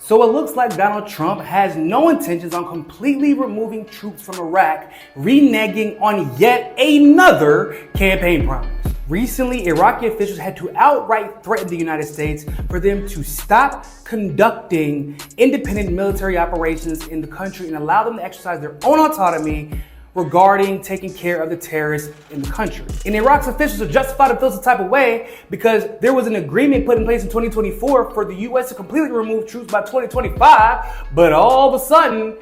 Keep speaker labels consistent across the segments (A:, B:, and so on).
A: So it looks like Donald Trump has no intentions on completely removing troops from Iraq, reneging on yet another campaign promise. Recently, Iraqi officials had to outright threaten the United States for them to stop conducting independent military operations in the country and allow them to exercise their own autonomy regarding taking care of the terrorists in the country. And Iraq's officials are justified to feel some type of way because there was an agreement put in place in 2024 for the U.S. to completely remove troops by 2025, but all of a sudden,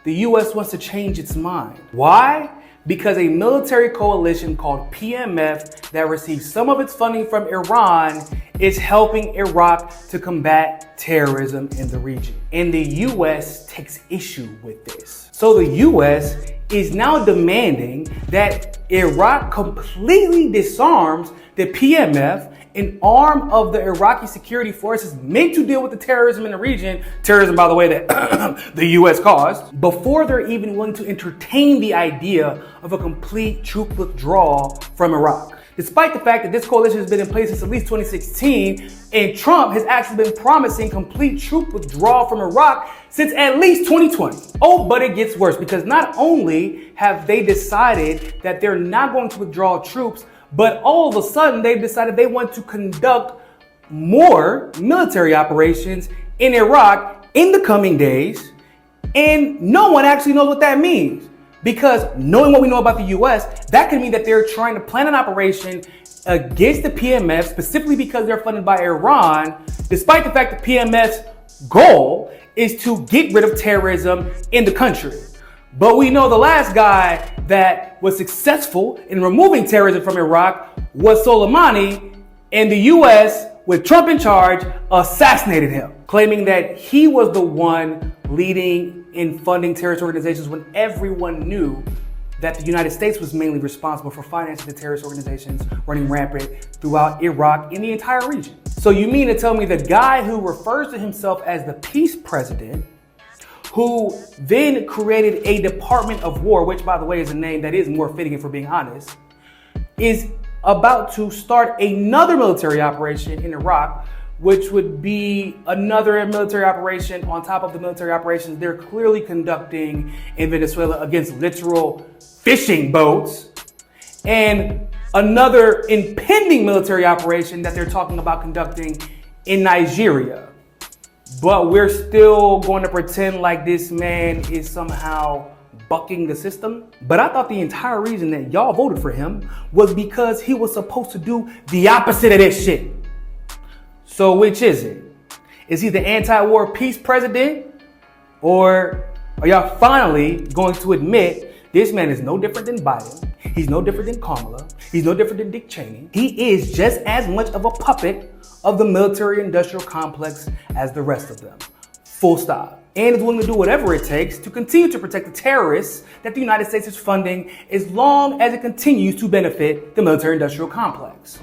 A: the U.S. wants to change its mind. Why? Because a military coalition called PMF that receives some of its funding from Iran is helping Iraq to combat terrorism in the region. And the US takes issue with this. So the US is now demanding that Iraq completely disarms the PMF, an arm of the Iraqi security forces meant to deal with the terrorism in the region, terrorism, by the way, that the US caused, before they're even willing to entertain the idea of a complete troop withdrawal from Iraq. Despite the fact that this coalition has been in place since at least 2016, and Trump has actually been promising complete troop withdrawal from Iraq since at least 2020. Oh, but it gets worse, because not only have they decided that they're not going to withdraw troops, but all of a sudden they've decided they want to conduct more military operations in Iraq in the coming days, and no one actually knows what that means. Because knowing what we know about the US, that could mean that they're trying to plan an operation against the PMF, specifically because they're funded by Iran, despite the fact that PMF's goal is to get rid of terrorism in the country. But we know the last guy that was successful in removing terrorism from Iraq was Soleimani, and the US, with Trump in charge, assassinated him, claiming that he was the one leading in funding terrorist organizations when everyone knew that the United States was mainly responsible for financing the terrorist organizations running rampant throughout Iraq and the entire region. So you mean to tell me the guy who refers to himself as the peace president, who then created a Department of War, which by the way is a name that is more fitting if we're being honest, is about to start another military operation in Iraq, which would be another military operation on top of the military operations they're clearly conducting in Venezuela against literal fishing boats, and another impending military operation that they're talking about conducting in Nigeria. But we're still going to pretend like this man is somehow bucking the system. But I thought the entire reason that y'all voted for him was because he was supposed to do the opposite of this shit. So which is it? Is he the anti-war peace president? Or are y'all finally going to admit this man is no different than Biden? He's no different than Kamala. He's no different than Dick Cheney. He is just as much of a puppet of the military-industrial complex as the rest of them. Full stop. And is willing to do whatever it takes to continue to protect the terrorists that the United States is funding as long as it continues to benefit the military-industrial complex.